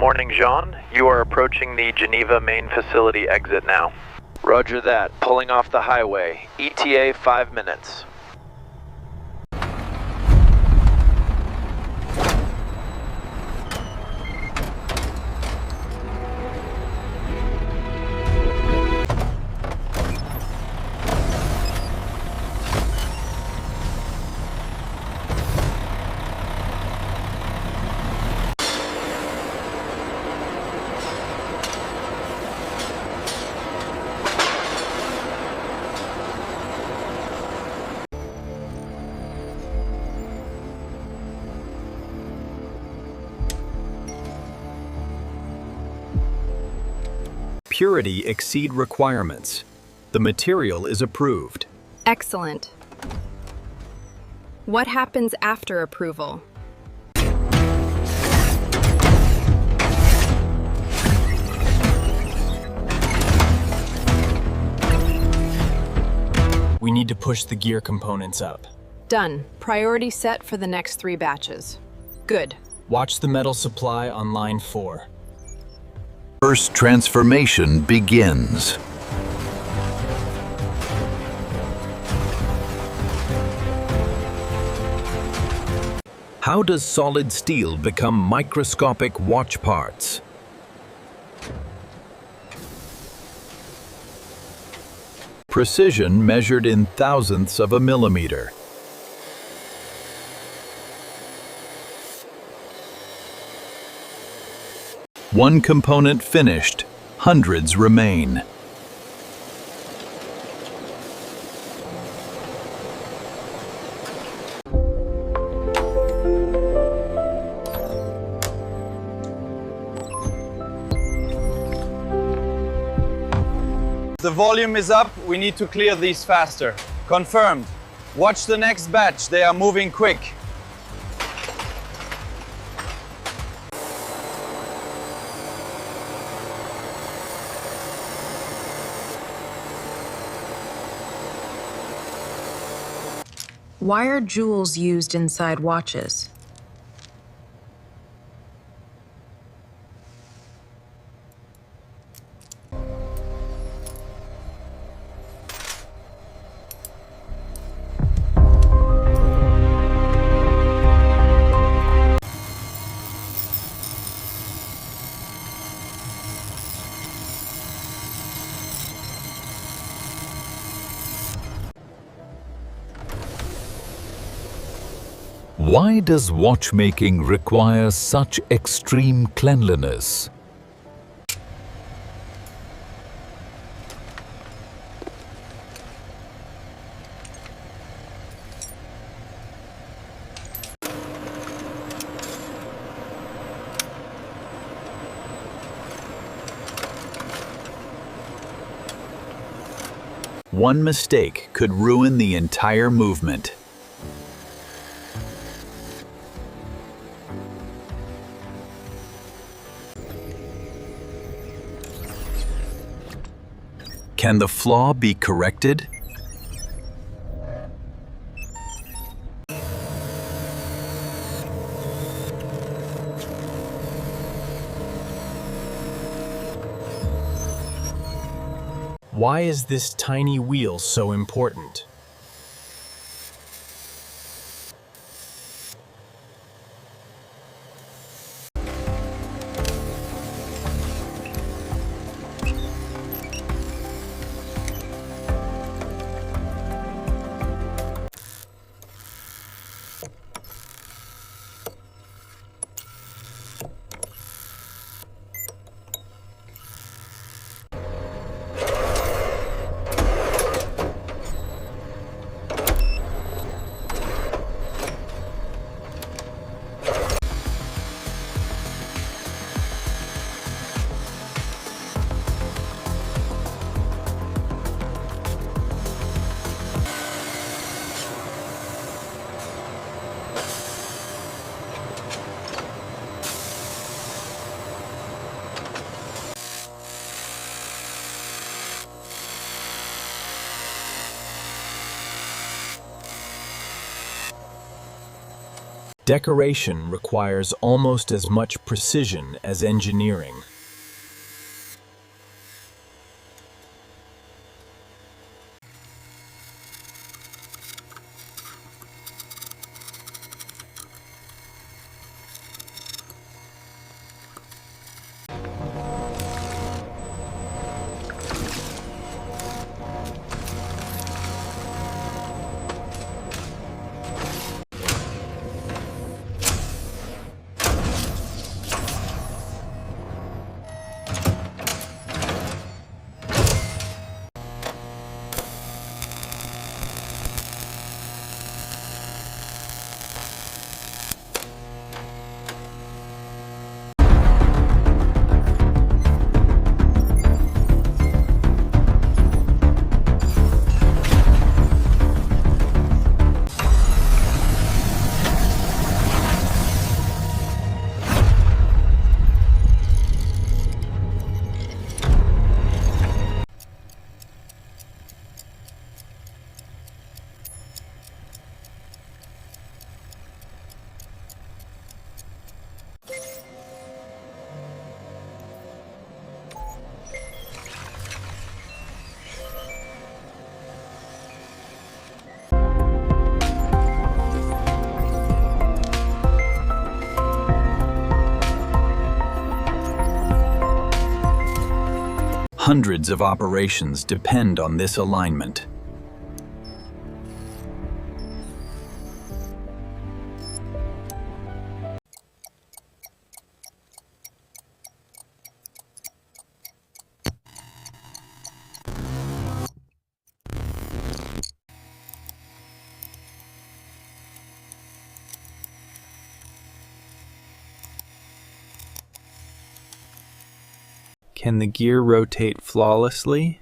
Morning, Jean. You are approaching the Geneva main facility exit now. Roger that. Pulling off the highway. ETA 5 minutes. Purity exceed requirements. The material is approved. Excellent. What happens after approval? We need to push the gear components up. Done. Priority set for the next 3 batches. Good. Watch the metal supply on line 4. First transformation begins. How does solid steel become microscopic watch parts? Precision measured in thousandths of a millimeter. One component finished, hundreds remain. The volume is up, we need to clear these faster. Confirmed. Watch the next batch, they are moving quick. Why are jewels used inside watches? Why does watchmaking require such extreme cleanliness? One mistake could ruin the entire movement. Can the flaw be corrected? Why is this tiny wheel so important? Decoration requires almost as much precision as engineering. Hundreds of operations depend on this alignment. Can the gear rotate flawlessly?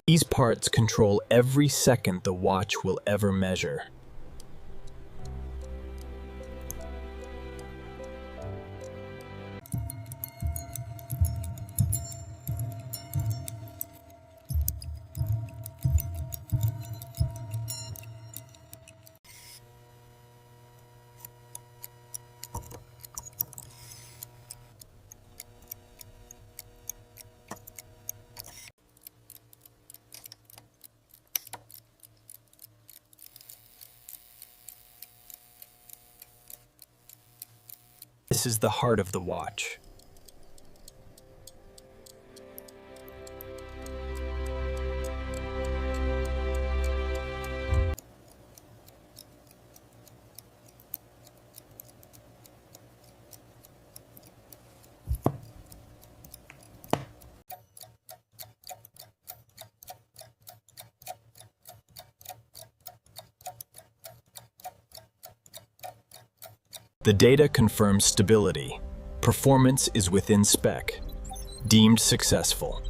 These parts control every second the watch will ever measure. This is the heart of the watch. The data confirms stability. Performance is within spec. Deemed successful.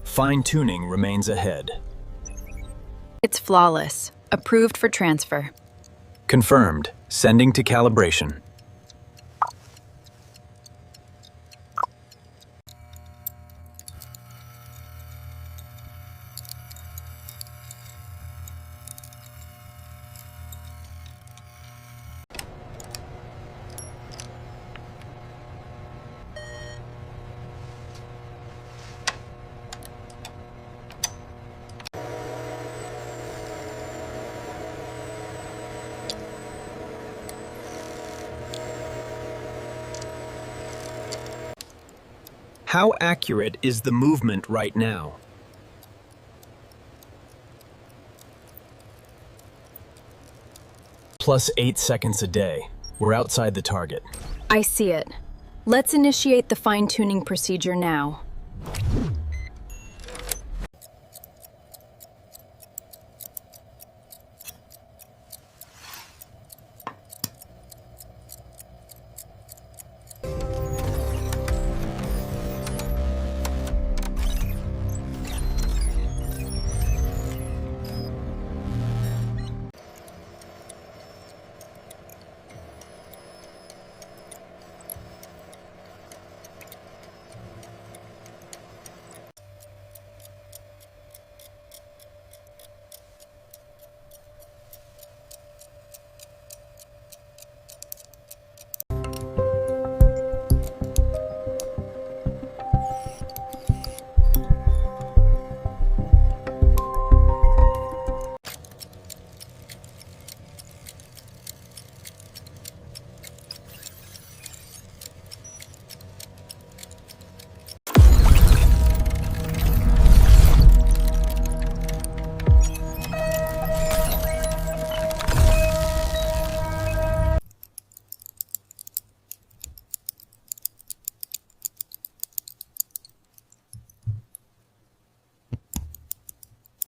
Fine-tuning remains ahead. It's flawless. Approved for transfer. Confirmed. Sending to calibration. How accurate is the movement right now? Plus 8 seconds a day. We're outside the target. I see it. Let's initiate the fine-tuning procedure now.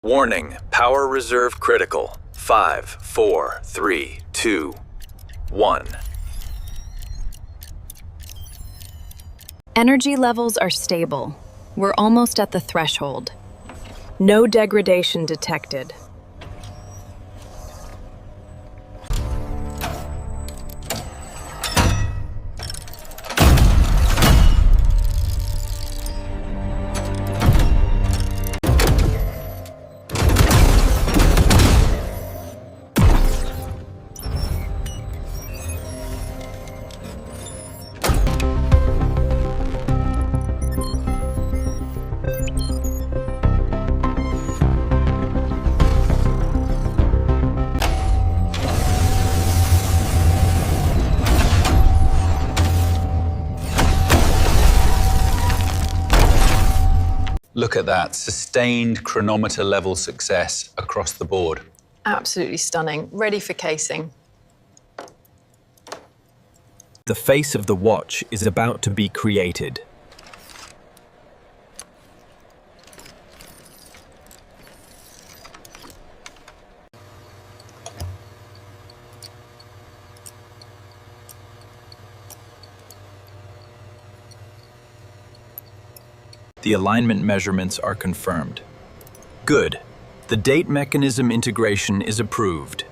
Warning, power reserve critical. 5, 4, 3, 2, 1. Energy levels are stable. We're almost at the threshold. No degradation detected. Look at that, sustained chronometer level success across the board. Absolutely stunning. Ready for casing. The face of the watch is about to be created. The alignment measurements are confirmed. Good. The date mechanism integration is approved.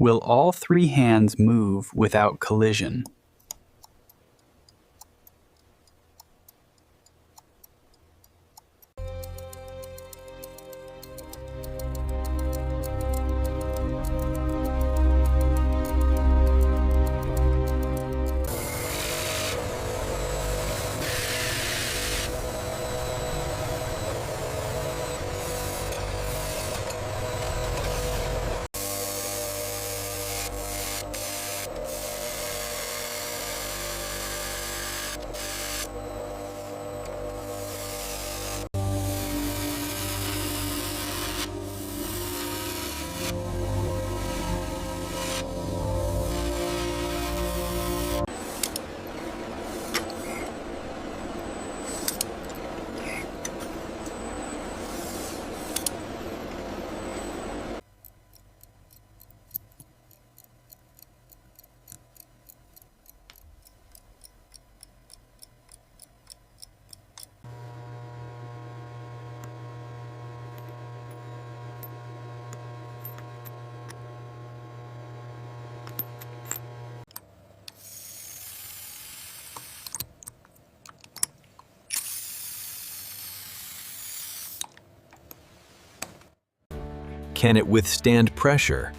Will all three hands move without collision? Can it withstand pressure?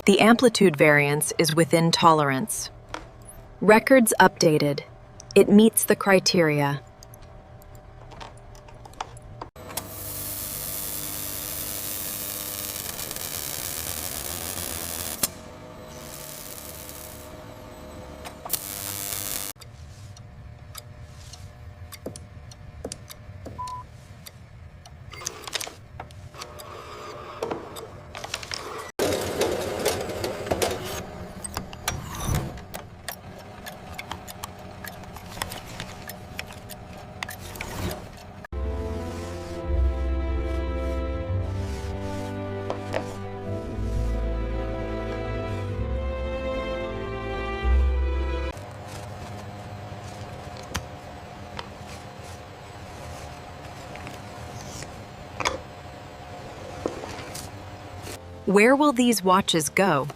The amplitude variance is within tolerance. Records updated. It meets the criteria. Where will these watches go?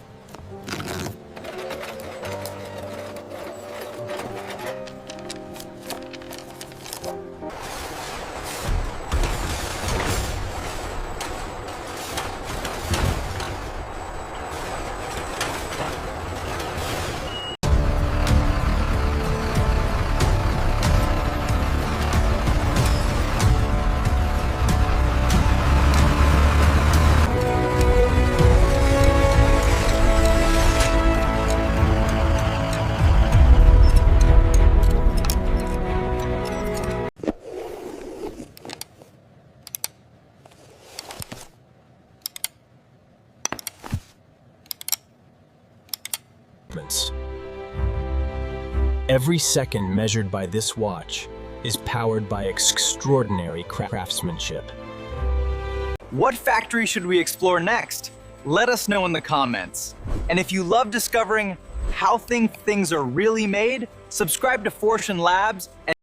Every second measured by this watch is powered by extraordinary craftsmanship. What factory should we explore next? Let us know in the comments. And if you love discovering how things are really made, subscribe to Fortune Labs and